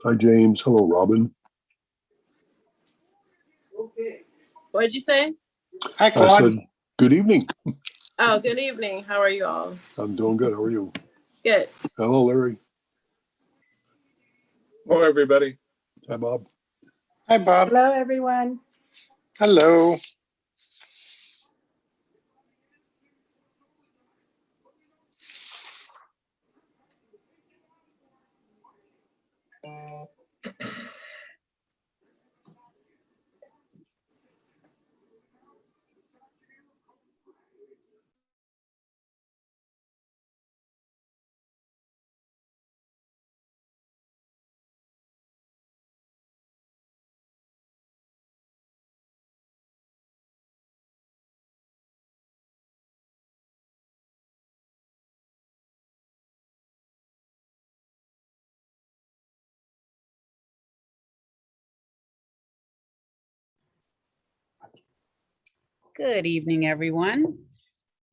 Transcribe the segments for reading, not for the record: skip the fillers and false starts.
Hi, James. Hello, Robin. What did you say? Hi, I Claude. said, good evening. Oh, good evening. How are you all? I'm doing good. How are you? Good. Hello, Larry. Hello, everybody. Hi, Bob. Hi, Bob. Hello, everyone. Hello. Good evening, everyone.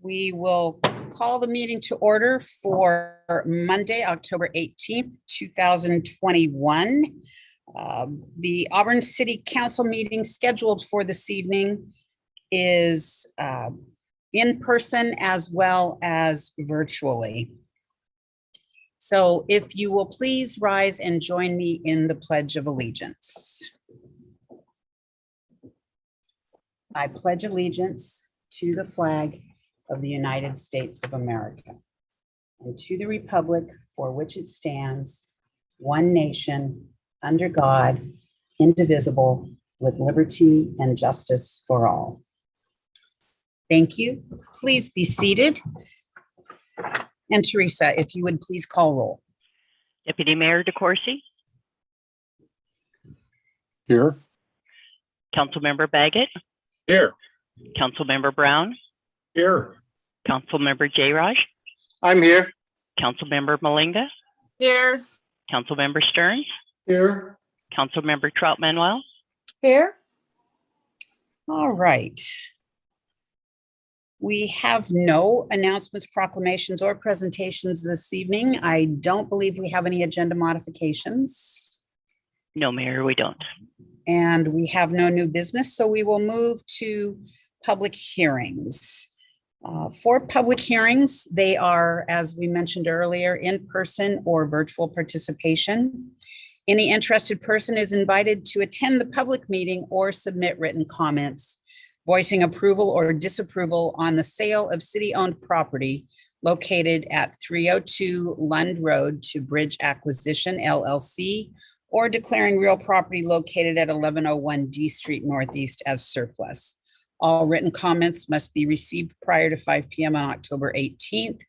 We will call the meeting to order for Monday, October 18th, 2021. The Auburn City Council meeting scheduled for this evening is in person as well as virtually. So if you will please rise and join me in the Pledge of Allegiance. I pledge allegiance to the flag of the United States of America and to the republic for which it stands, one nation, under God, indivisible, with liberty and justice for all. Thank you. Please be seated. And Teresa, if you would please call roll. Deputy Mayor DeCoursey, Here. Councilmember Baggett, Here. Councilmember Brown, Here. Councilmember Jayraj, I'm here. Councilmember Malinga, Here. Councilmember Stearns, Here. Councilmember Trout Manuel. Here. All right. We have no announcements, proclamations, or presentations this evening. I don't believe we have any agenda modifications. No, Mayor, we don't. And we have no new business, so we will move to public hearings. For public hearings, they are, as we mentioned earlier, in person or virtual participation. Any interested person is invited to attend the public meeting or submit written comments, voicing approval or disapproval on the sale of city-owned property located at 302 Lund Road to Bridge Acquisition LLC, or declaring real property located at 1101 D Street Northeast as surplus. All written comments must be received prior to 5 p.m. on October 18th.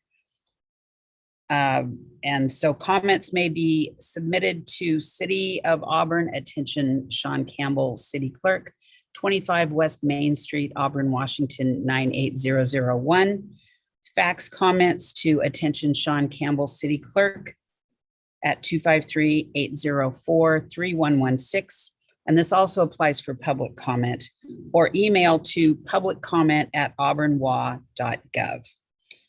And so comments may be submitted to City of Auburn, attention Sean Campbell, City Clerk, 25 West Main Street, Auburn, Washington, 98001. Fax comments to attention Sean Campbell, City Clerk, at 253-804-3116. And this also applies for public comment, or email to publiccomment@auburnwa.gov.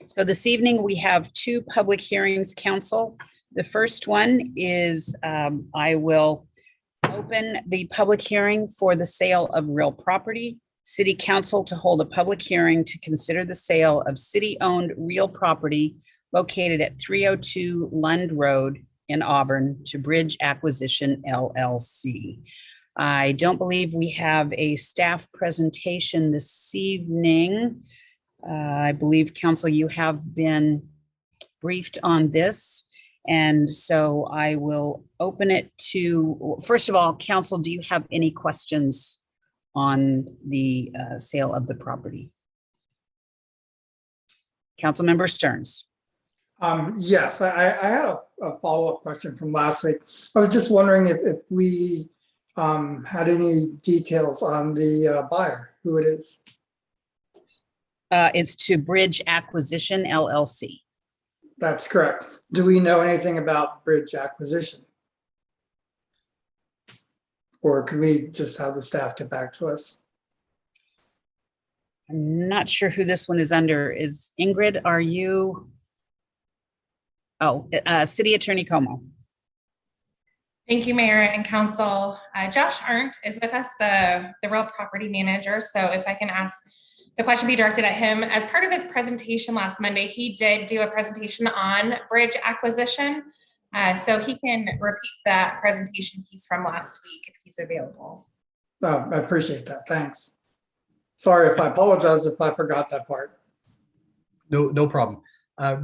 So this evening we have two public hearings, council. The first one is I will open the public hearing for the sale of real property. City Council to hold a public hearing to consider the sale of city-owned real property located at 302 Lund Road in Auburn to Bridge Acquisition LLC. I don't believe we have a staff presentation this evening. I believe, Council, you have been briefed on this. And so I will open it to, first of all, Council, do you have any questions on the sale of the property? Councilmember Stearns. Yes, I had a follow-up question from last week. I was just wondering if we had any details on the buyer, who it is. It's to Bridge Acquisition LLC. That's correct. Do we know anything about Bridge Acquisition? Or can we just have the staff get back to us? I'm not sure who this one is under. Is Ingrid, are you? Oh, City Attorney Como. Thank you, Mayor and Council. Josh Arndt is with us, the real property manager. So if I can ask the question be directed at him. As part of his presentation last Monday, he did do a presentation on bridge acquisition. So he can repeat that presentation piece from last week if he's available. Oh, I appreciate that. Thanks. Sorry if I apologize if I forgot that part. No problem.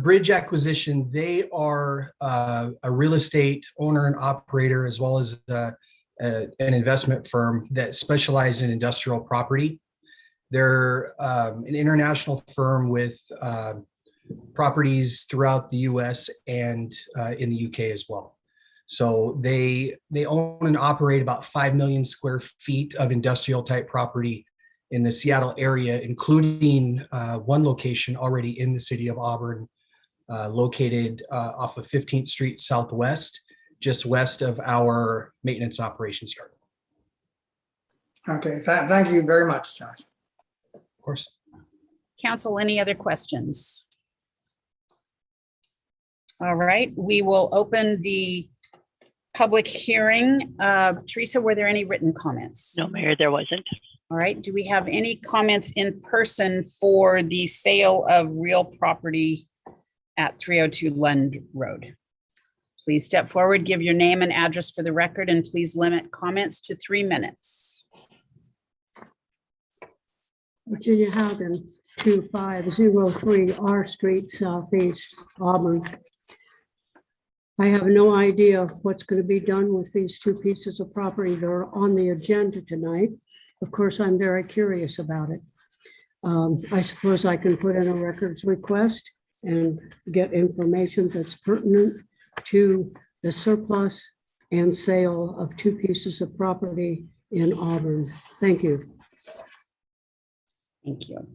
Bridge acquisition, they are a real estate owner and operator, as well as an investment firm that specializes in industrial property. They're an international firm with properties throughout the US and in the UK as well. So they own and operate about 5 million square feet of industrial type property in the Seattle area, including one location already in the city of Auburn, located off of 15th Street Southwest, just west of our maintenance operations yard. Okay, thank you very much, Josh. Of course. Council, any other questions? All right, we will open the public hearing. Teresa, were there any written comments? No, Mayor, there wasn't. All right, do we have any comments in person for the sale of real property at 302 Lund Road? Please step forward, give your name and address for the record, and please limit comments to 3 minutes. Virginia Haugen, 2503 R Street Southeast, Auburn. I have no idea what's going to be done with these two pieces of property that are on the agenda tonight. Of course, I'm very curious about it. I suppose I can put in a records request and get information that's pertinent to the surplus and sale of two pieces of property in Auburn. Thank you. Thank you.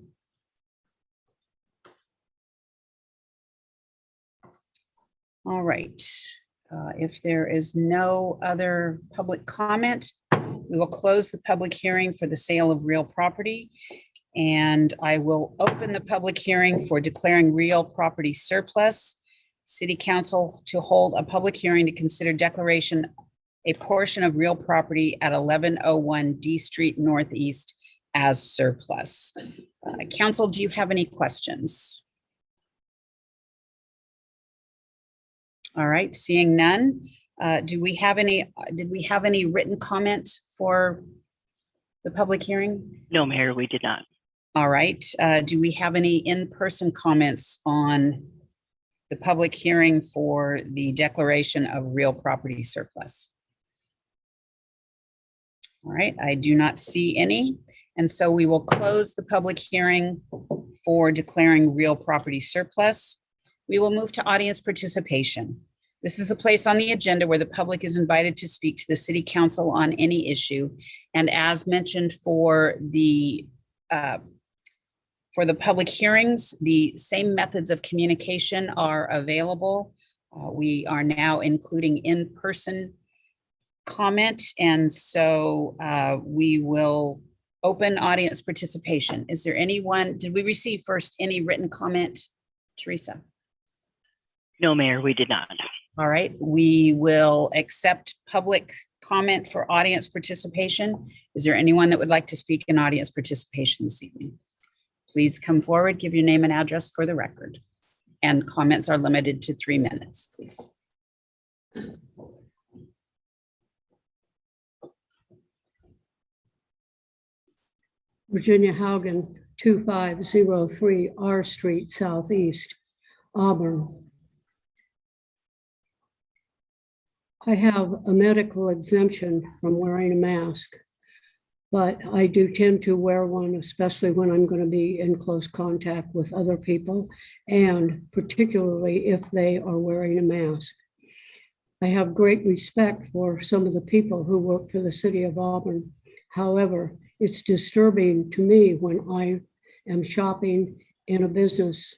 All right, if there is no other public comment, we will close the public hearing for the sale of real property. And I will open the public hearing for declaring real property surplus. City Council to hold a public hearing to consider declaration a portion of real property at 1101 D Street Northeast as surplus. Council, do you have any questions? All right, seeing none. Did we have any written comment for the public hearing? No, Mayor, we did not. All right, do we have any in-person comments on the public hearing for the declaration of real property surplus? All right, I do not see any. And so we will close the public hearing for declaring real property surplus. We will move to audience participation. This is a place on the agenda where the public is invited to speak to the City Council on any issue. And as mentioned for the public hearings, the same methods of communication are available. We are now including in-person comment. And so we will open audience participation. Is there anyone, did we receive first any written comment, Teresa? No, Mayor, we did not. All right, we will accept public comment for audience participation. Is there anyone that would like to speak in audience participation this evening? Please come forward, give your name and address for the record. And comments are limited to 3 minutes, please. Virginia Haugen, 2503 R Street Southeast, Auburn. I have a medical exemption from wearing a mask, but I do tend to wear one, especially when I'm going to be in close contact with other people, and particularly if they are wearing a mask. I have great respect for some of the people who work for the city of Auburn. However, it's disturbing to me when I am shopping in a business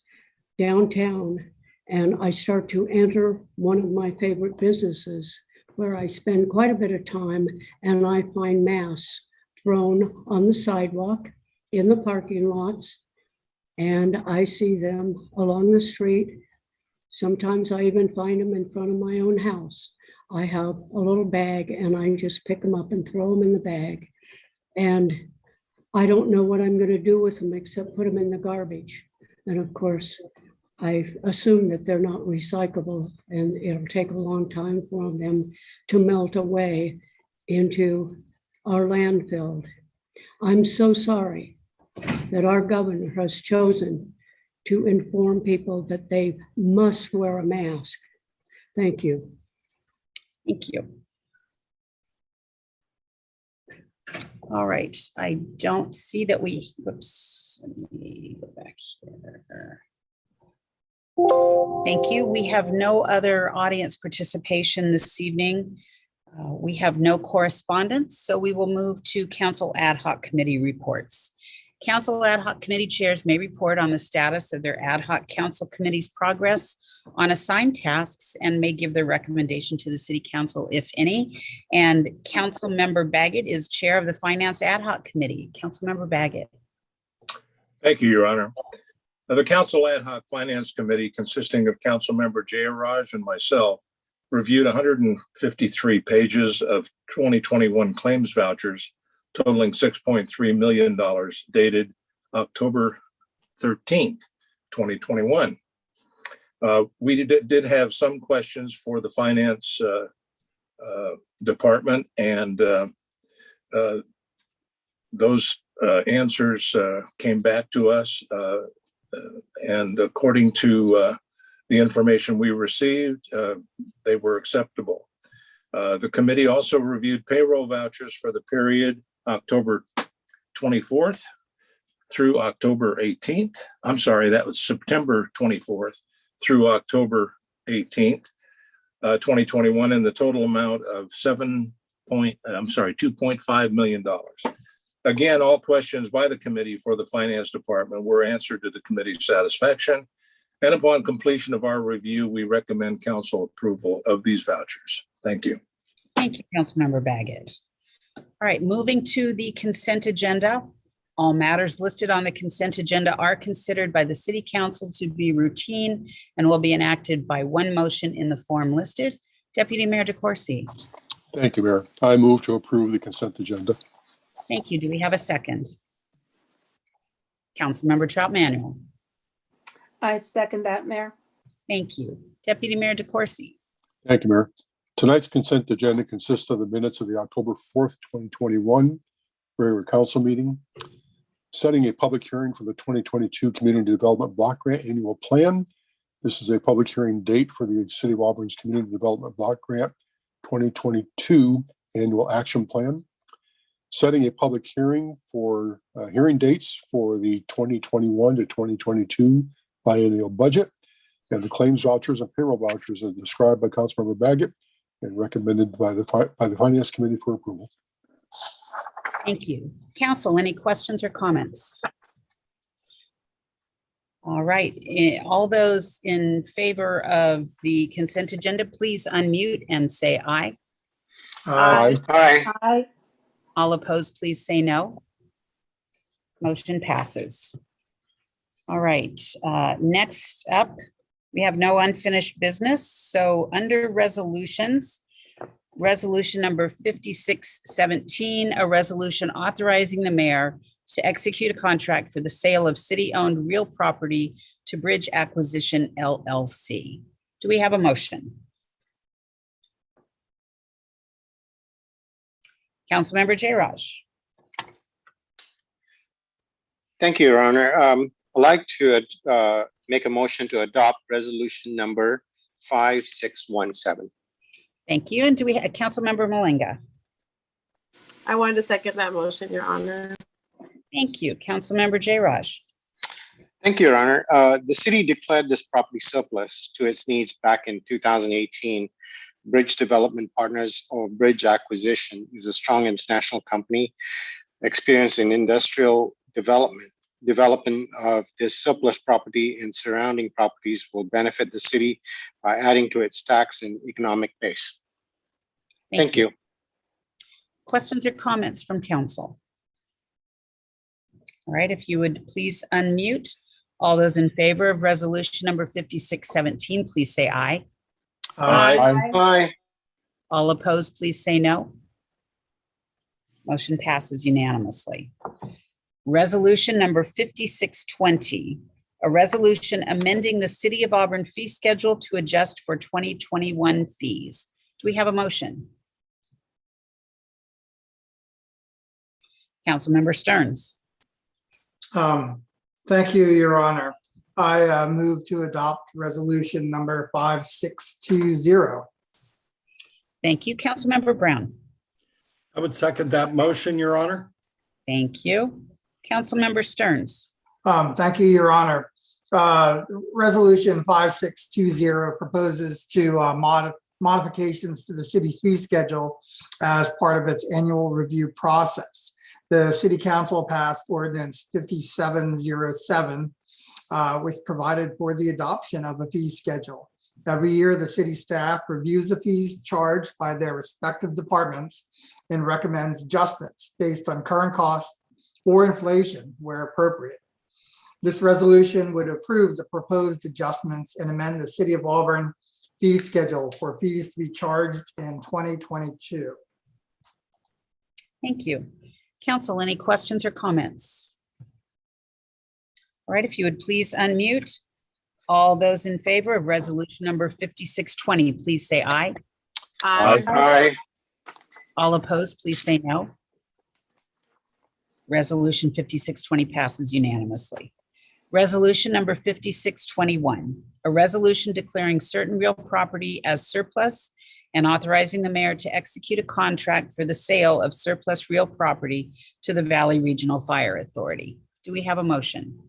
downtown and I start to enter one of my favorite businesses where I spend quite a bit of time and I find masks thrown on the sidewalk, in the parking lots, and I see them along the street. Sometimes I even find them in front of my own house. I have a little bag and I just pick them up and throw them in the bag. And I don't know what I'm going to do with them except put them in the garbage. And of course, I assume that they're not recyclable and it'll take a long time for them to melt away into our landfill. I'm so sorry that our governor has chosen to inform people that they must wear a mask. Thank you. Thank you. All right, I don't see that whoops, let me go back here. Thank you. We have no other audience participation this evening. We have no correspondence, so we will move to council ad hoc committee reports. Council ad hoc committee chairs may report on the status of their ad hoc council committee's progress on assigned tasks and may give their recommendation to the city council, if any. And Council Member Baggett is chair of the Finance Ad Hoc Committee. Council Member Baggett. Thank you, Your Honor. The Council Ad Hoc Finance Committee, consisting of Council Member Jayaraj and myself, reviewed 153 pages of 2021 claims vouchers totaling $6.3 million dated October 13th, 2021. We did have some questions for the finance department, and those answers came back to us. And according to the information we received, they were acceptable. The committee also reviewed payroll vouchers for the period October 24th through October 18th. I'm sorry, that was September 24th through October 18th, 2021, in the total amount of $2.5 million. Again, all questions by the committee for the finance department were answered to the committee's satisfaction. And upon completion of our review, we recommend council approval of these vouchers. Thank you. Thank you, Councilmember Baggett. All right, moving to the consent agenda. All matters listed on the consent agenda are considered by the city council to be routine and will be enacted by one motion in the form listed. Deputy Mayor DeCoursey. Thank you, Mayor. I move to approve the consent agenda. Thank you. Do we have a second? Councilmember Trout Manuel. I second that, Mayor. Thank you. Deputy Mayor DeCoursey. Thank you, Mayor. Tonight's consent agenda consists of the minutes of the October 4th, 2021 regular council meeting, setting a public hearing for the 2022 Community Development Block Grant Annual Plan. This is a public hearing date for the City of Auburn's Community Development Block Grant 2022 Annual Action Plan. Setting a public hearing for hearing dates for the 2021 to 2022 biennial budget, and the claims vouchers and payroll vouchers are described by Councilmember Baggett and recommended by the Finance Committee for approval. Thank you. Council, any questions or comments? All right, all those in favor of the consent agenda, please unmute and say aye. Aye. Aye. Aye. All opposed, please say no. Motion passes. All right, next up, we have no unfinished business. So under resolutions, resolution number 5617, a resolution authorizing the mayor to execute a contract for the sale of city-owned real property to Bridge Acquisition LLC. Do we have a motion? Councilmember Jayaraj. Thank you, Your Honor. I'd like to make a motion to adopt resolution number 5617. Thank you. And do we have Councilmember Malinga? I wanted to second that motion, Your Honor. Thank you. Councilmember Jayaraj. Thank you, Your Honor. The city declared this property surplus to its needs back in 2018. Bridge Development Partners, or Bridge Acquisition, is a strong international company experienced in industrial development. Development of this surplus property and surrounding properties will benefit the city by adding to its tax and economic base. Thank you. Questions or comments from council? All right, if you would please unmute. All those in favor of resolution number 5617, please say aye. Aye. Aye. All opposed, please say no. Motion passes unanimously. Resolution number 5620, a resolution amending the City of Auburn fee schedule to adjust for 2021 fees. Do we have a motion? Councilmember Stearns. Thank you, Your Honor. I move to adopt resolution number 5620. Thank you. Councilmember Brown. I would second that motion, Your Honor. Thank you. Councilmember Stearns. Thank you, Your Honor. Resolution 5620 proposes to modifications to the city's fee schedule as part of its annual review process. The City Council passed Ordinance 5707, which provided for the adoption of a fee schedule. Every year, the city staff reviews the fees charged by their respective departments and recommends adjustments based on current costs or inflation where appropriate. This resolution would approve the proposed adjustments and amend the City of Auburn fee schedule for fees to be charged in 2022. Thank you. Council, any questions or comments? All right, if you would please unmute. All those in favor of resolution number 5620, please say aye. Aye. All opposed, please say no. Resolution 5620 passes unanimously. Resolution number 5621, a resolution declaring certain real property as surplus and authorizing the mayor to execute a contract for the sale of surplus real property to the Valley Regional Fire Authority. Do we have a motion?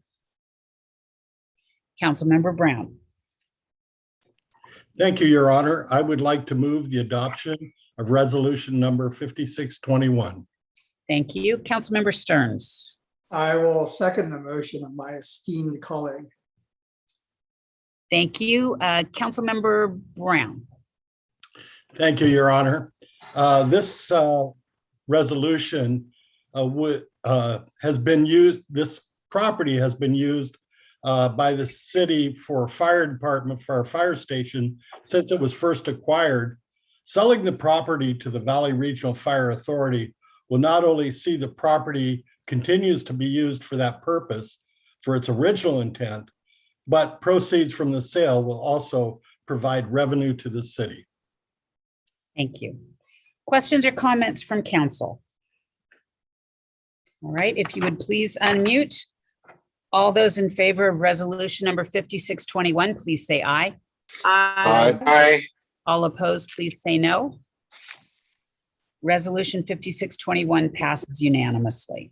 Councilmember Brown. Thank you, Your Honor. I would like to move the adoption of resolution number 5621. Thank you. Councilmember Stearns. I will second the motion of my esteemed colleague. Thank you. Councilmember Brown. Thank you, Your Honor. This resolution has been used, this property has been used by the city for fire department, for our fire station, since it was first acquired. Selling the property to the Valley Regional Fire Authority will not only see the property continues to be used for that purpose, for its original intent, but proceeds from the sale will also provide revenue to the city. Thank you. Questions or comments from council? All right, if you would please unmute. All those in favor of resolution number 5621, please say aye. Aye. All opposed, please say no. Resolution 5621 passes unanimously.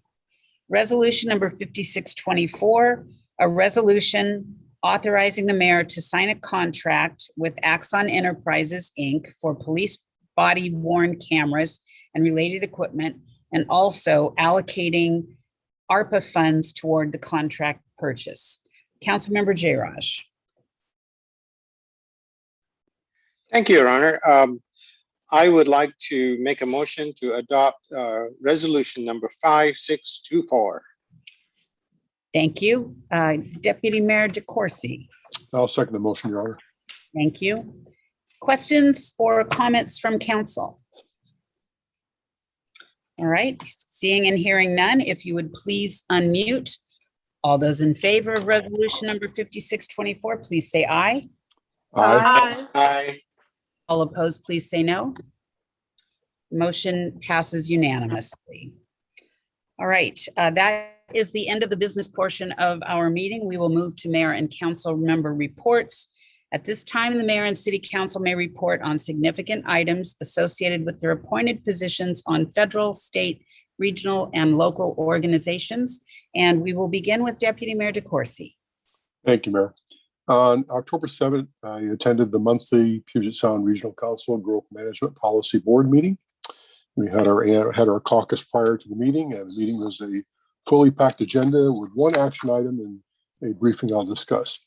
Resolution number 5624, a resolution authorizing the mayor to sign a contract with Axon Enterprises, Inc. for police body worn cameras and related equipment, and also allocating ARPA funds toward the contract purchase. Councilmember Jayraj. Thank you, Your Honor. I would like to make a motion to adopt resolution number 5624. Thank you. Deputy Mayor DeCoursey. I'll second the motion, Your Honor. Thank you. Questions or comments from council? All right, seeing and hearing none, if you would please unmute. All those in favor of resolution number 5624, please say aye. Aye. All opposed, please say no. Motion passes unanimously. All right, that is the end of the business portion of our meeting. We will move to mayor and council member reports. At this time, the mayor and city council may report on significant items associated with their appointed positions on federal, state, regional, and local organizations. And we will begin with Deputy Mayor DeCoursey. Thank you, Mayor. On October 7th, I attended the monthly Puget Sound Regional Council Growth Management Policy Board meeting. We had our caucus prior to the meeting, and the meeting was a fully packed agenda with one action item and a briefing I'll discuss.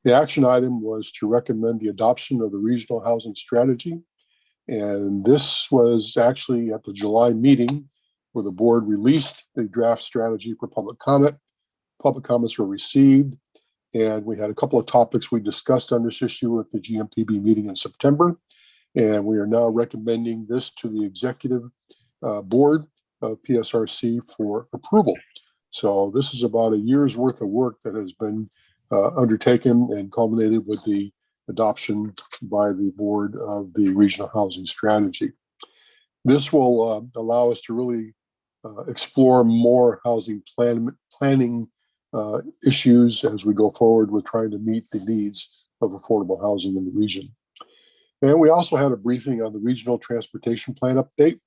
The action item was to recommend the adoption of the regional housing strategy. And this was actually at the July meeting where the board released the draft strategy for public comment. Public comments were received, and we had a couple of topics we discussed on this issue at the GMPB meeting in September. And we are now recommending this to the executive board of PSRC for approval. So this is about a year's worth of work that has been undertaken and culminated with the adoption by the board of the regional housing strategy. This will allow us to really explore more housing planning issues as we go forward with trying to meet the needs of affordable housing in the region. And we also had a briefing on the regional transportation plan update.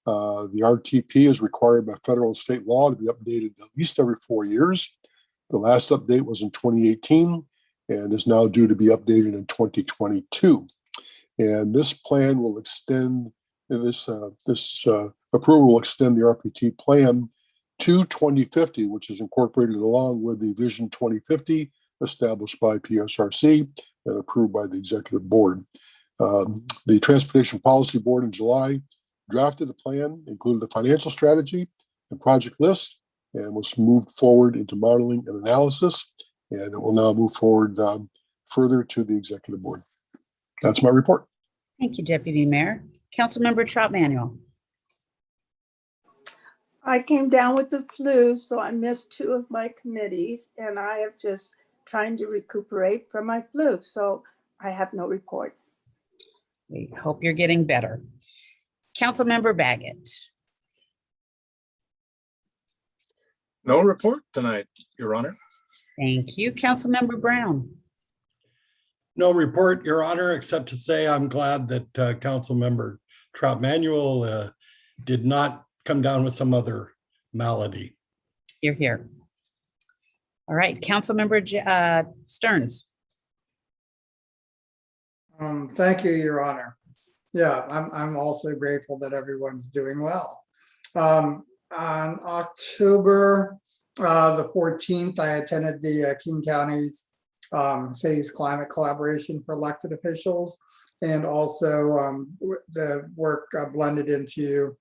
The RTP is required by federal and state law to be updated at least every 4 years. The last update was in 2018 and is now due to be updated in 2022. And this plan will extend, this approval will extend the RPT plan to 2050, which is incorporated along with the Vision 2050 established by PSRC and approved by the executive board. The Transportation Policy Board in July drafted the plan, included a financial strategy and project list, and was moved forward into modeling and analysis. And it will now move forward further to the executive board. That's my report. Thank you, Deputy Mayor. Councilmember Trout Manuel. I came down with the flu, so I missed 2 of my committees, and I have just trying to recuperate from my flu. So I have no report. We hope you're getting better. Councilmember Baggett. No report tonight, Your Honor. Thank you. Councilmember Brown. No report, Your Honor, except to say I'm glad that Councilmember Trout Manuel did not come down with some other malady. You're here. All right, Councilmember Stearns. Thank you, Your Honor. Yeah, I'm also grateful that everyone's doing well. On October the 14th, I attended the King County's Cities Climate Collaboration for elected officials, and also the work blended into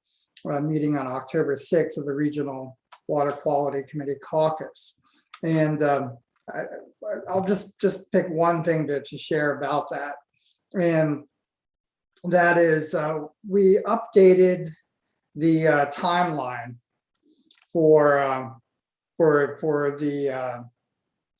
a meeting on October 6th of the Regional Water Quality Committee Caucus. And I'll just pick one thing to share about that. And that is we updated the timeline for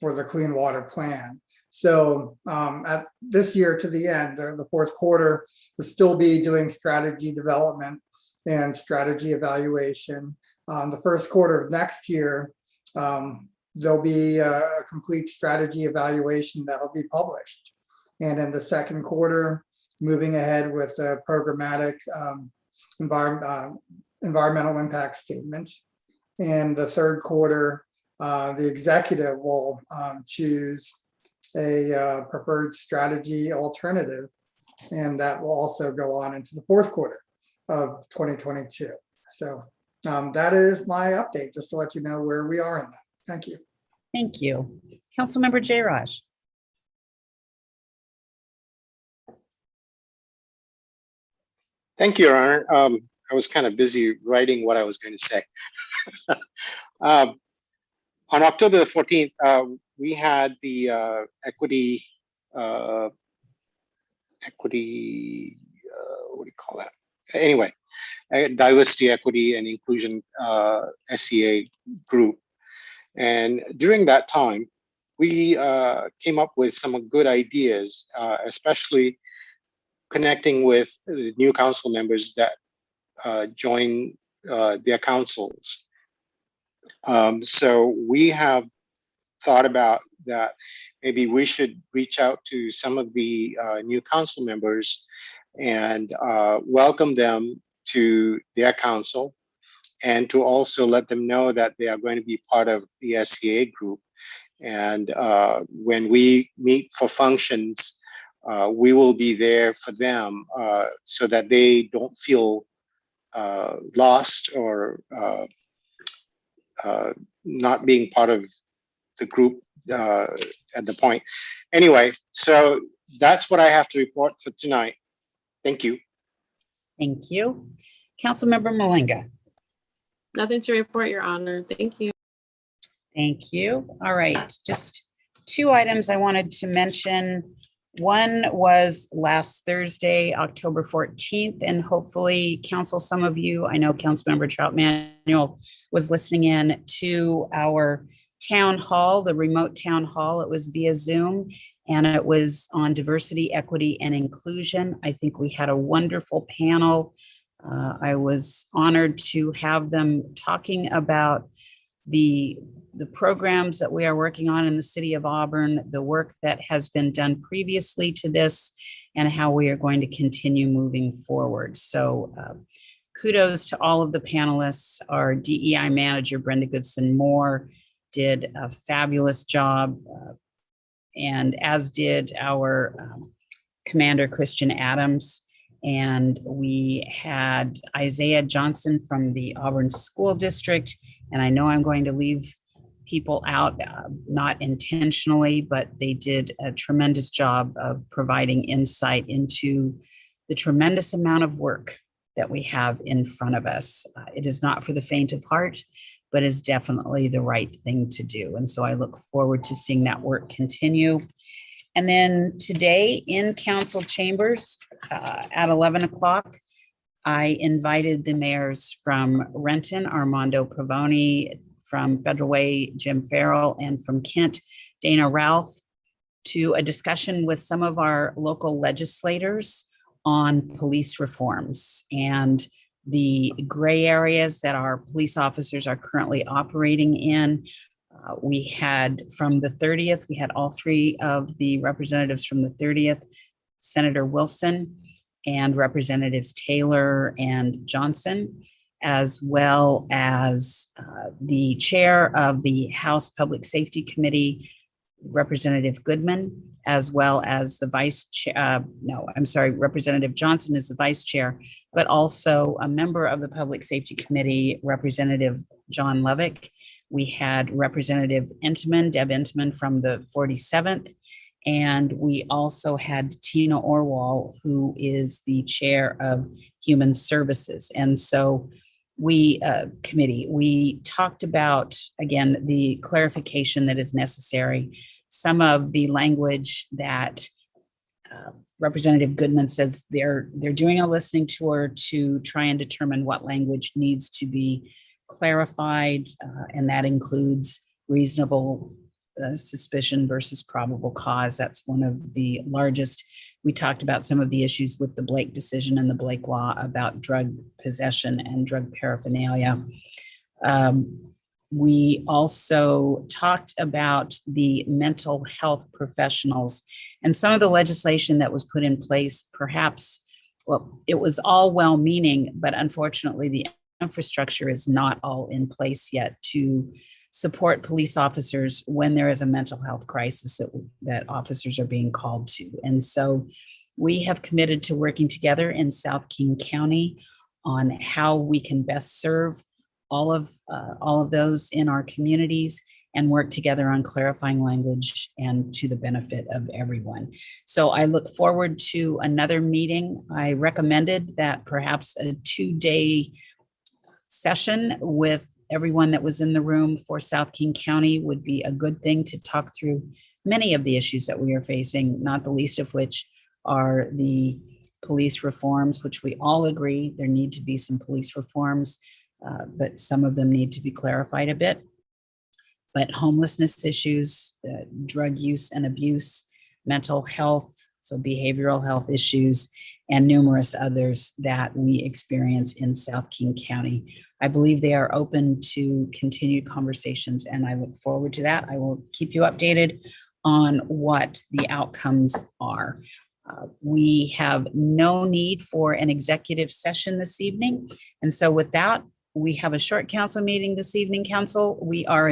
the Clean Water Plan. So at this year to the end, the fourth quarter, we'll still be doing strategy development and strategy evaluation. The first quarter of next year, there'll be a complete strategy evaluation that'll be published. And in the second quarter, moving ahead with a programmatic environmental impact statement. And the third quarter, the executive will choose a preferred strategy alternative, and that will also go on into the fourth quarter of 2022. So that is my update, just to let you know where we are in that. Thank you. Thank you. Councilmember Jayraj. Thank you, Your Honor. I was kind of busy writing what I was going to say. On October the 14th, we had the equity, what do you call that? Anyway, diversity, equity, and inclusion SEA group. And during that time, we came up with some good ideas, especially connecting with the new council members that join their councils. So we have thought about that maybe we should reach out to some of the new council members and welcome them to their council, and to also let them know that they are going to be part of the SEA group. And when we meet for functions, we will be there for them so that they don't feel lost or not being part of the group at the point. Anyway, so that's what I have to report for tonight. Thank you. Thank you. Councilmember Malinga. Nothing to report, Your Honor. Thank you. Thank you. All right, just 2 items I wanted to mention. One was last Thursday, October 14th, and hopefully council, some of you, I know Councilmember Trout Manuel was listening in to our town hall, the remote town hall. It was via Zoom, and it was on diversity, equity, and inclusion. I think we had a wonderful panel. I was honored to have them talking about the programs that we are working on in the city of Auburn, the work that has been done previously to this, and how we are going to continue moving forward. So kudos to all of the panelists. Our DEI manager, Brenda Goodson Moore, did a fabulous job, and as did our Commander Christian Adams. And we had Isaiah Johnson from the Auburn School District. And I know I'm going to leave people out, not intentionally, but they did a tremendous job of providing insight into the tremendous amount of work that we have in front of us. It is not for the faint of heart, but is definitely the right thing to do. And so I look forward to seeing that work continue. And then today in council chambers at 11 o'clock, I invited the mayors from Renton, Armando Pavoni, from Federal Way, Jim Farrell, and from Kent, Dana Ralph, to a discussion with some of our local legislators on police reforms and the gray areas that our police officers are currently operating in. We had from the 30th, we had all three of the representatives from the 30th, Senator Wilson and Representatives Taylor and Johnson, as well as the chair of the House Public Safety Committee, Representative Goodman, as well as the vice chair, Representative Johnson is the vice chair, but also a member of the Public Safety Committee, Representative John Levick. We had Representative Entman, Deb Entman from the 47th, and we also had Tina Orwell, who is the chair of Human Services. And so we talked about, again, the clarification that is necessary. Some of the language that Representative Goodman says they're doing a listening tour to try and determine what language needs to be clarified, and that includes reasonable suspicion versus probable cause. That's one of the largest. We talked about some of the issues with the Blake decision and the Blake law about drug possession and drug paraphernalia. We also talked about the mental health professionals and some of the legislation that was put in place. Perhaps, well, it was all well-meaning, but unfortunately the infrastructure is not all in place yet to support police officers when there is a mental health crisis that officers are being called to. And so we have committed to working together in South King County on how we can best serve all of those in our communities and work together on clarifying language and to the benefit of everyone. So I look forward to another meeting. I recommended that perhaps a 2-day session with everyone that was in the room for South King County would be a good thing to talk through many of the issues that we are facing, not the least of which are the police reforms, which we all agree there need to be some police reforms, but some of them need to be clarified a bit. But homelessness issues, drug use and abuse, mental health, so behavioral health issues, and numerous others that we experience in South King County. I believe they are open to continued conversations, and I look forward to that. I will keep you updated on what the outcomes are. We have no need for an executive session this evening. And so with that, we have a short council meeting this evening, council. We are